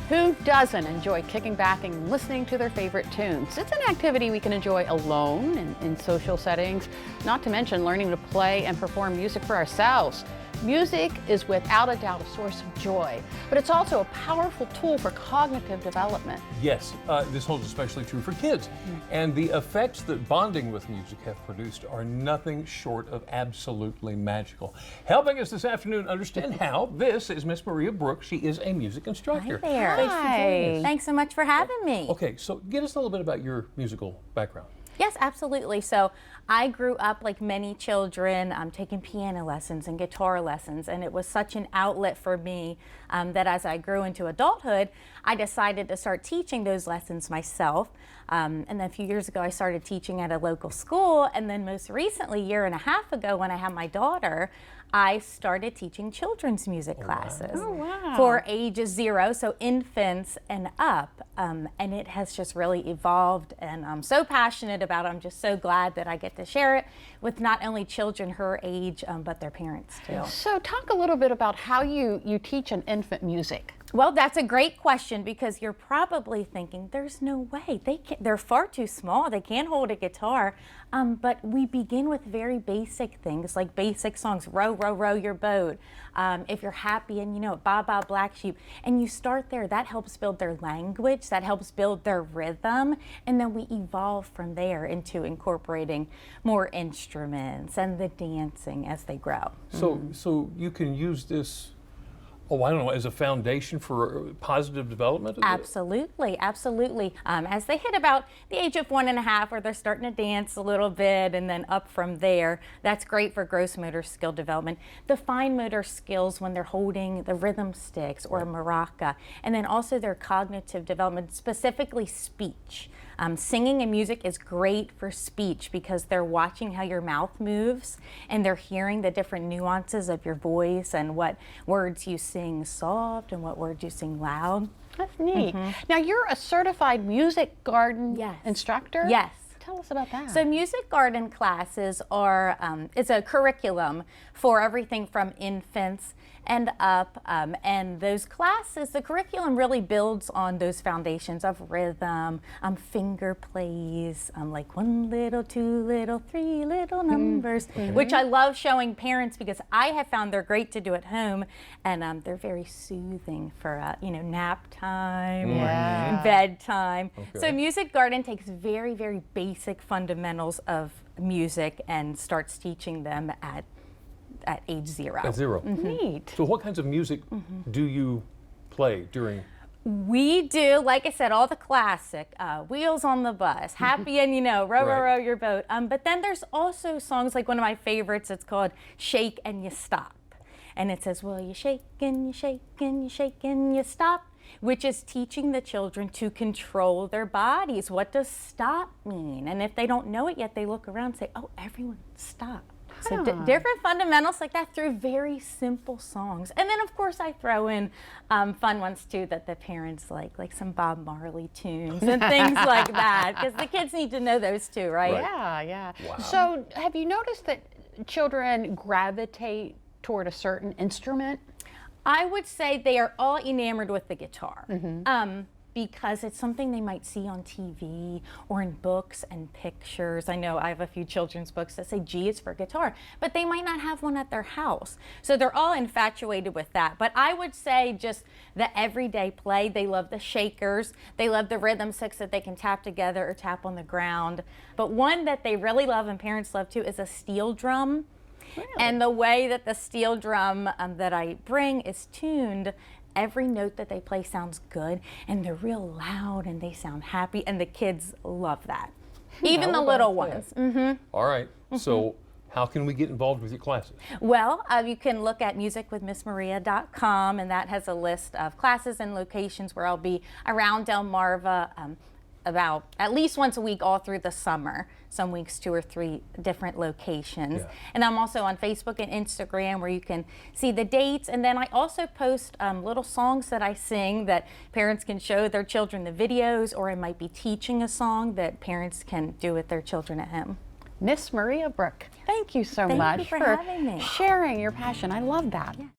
Who doesn't enjoy kicking back and listening to their favorite tunes? It's an activity we can enjoy alone and in social settings, not to mention learning to play and perform music for ourselves. Music is without a doubt a source of joy, but it's also a powerful tool for cognitive development. Yes, this holds especially true for kids. And the effects that bonding with music have produced are nothing short of absolutely magical. Helping us this afternoon understand how, this is Miss Maria Brooke. She is a music instructor. Hi there. Hi. Thanks so much for having me. Okay, so get us a little bit about your musical background. Yes, absolutely. So I grew up like many children, taking piano lessons and guitar lessons, and it was such an outlet for me that as I grew into adulthood, I decided to start teaching those lessons myself. And then a few years ago, I started teaching at a local school, and then most recently, a year and a half ago, when I had my daughter, I started teaching children's music classes for ages 0, so infants and up. And it has just really evolved, and I'm so passionate about it. I'm just so glad that I get to share it with not only children her age, but their parents too. So talk a little bit about how you teach an infant music. Well, that's a great question, because you're probably thinking, there's no way, they're far too small, they can't hold a guitar. But we begin with very basic things, like basic songs, row, row, row your boat. If you're happy and you know it, Ba Ba Black Sheep. And you start there, that helps build their language, that helps build their rhythm. And then we evolve from there into incorporating more instruments and the dancing as they grow. So you can use this, I don't know, as a foundation for positive development? Absolutely, absolutely. As they hit about the age of 1.5, where they're starting to dance a little bit, and then up from there, that's great for gross motor skill development. The fine motor skills when they're holding the rhythm sticks or a maraca, and then also their cognitive development, specifically speech. Singing and music is great for speech because they're watching how your mouth moves, and they're hearing the different nuances of your voice and what words you sing soft and what words you sing loud. That's neat. Now, you're a certified music garden instructor? Yes. Tell us about that. So music garden classes are, it's a curriculum for everything from infants and up, and those classes, the curriculum really builds on those foundations of rhythm, finger plays, like 1 little, 2 little, 3 little numbers, which I love showing parents because I have found they're great to do at home, and they're very soothing for nap time or bedtime. So music garden takes very, very basic fundamentals of music and starts teaching them at age 0. At 0. Neat. So what kinds of music do you play during? We do, like I said, all the classic, Wheels on the Bus, Happy and row, row, row your boat. But then there's also songs like one of my favorites, it's called Shake and You Stop. And it says, well, you shake and you shake and you shake and you stop, which is teaching the children to control their bodies. What does stop mean? And if they don't know it yet, they look around and say, oh, everyone stop. So different fundamentals like that through very simple songs. And then, of course, I throw in fun ones, too, that the parents like some Bob Marley tunes and things like that, because the kids need to know those, too, right? Yeah. Wow. So have you noticed that children gravitate toward a certain instrument? I would say they are all enamored with the guitar. Because it's something they might see on TV or in books and pictures. I know I have a few children's books that say G is for guitar, but they might not have one at their house. So they're all infatuated with that. But I would say just the everyday play, they love the shakers, they love the rhythm sticks that they can tap together or tap on the ground. But one that they really love and parents love too is a steel drum. Really? And the way that the steel drum that I bring is tuned, every note that they play sounds good, and they're real loud, and they sound happy, and the kids love that. Even the little ones. All right. So how can we get involved with your classes? Well, you can look at musicwithmissmaria.com, and that has a list of classes and locations where I'll be around Delmarva about at least once a week all through the summer, some weeks 2 or 3 different locations. And I'm also on Facebook and Instagram where you can see the dates, and then I also post little songs that I sing that parents can show their children the videos, or I might be teaching a song that parents can do with their children at home. Miss Maria Brooke, thank you so much for having me. sharing your passion. I love that.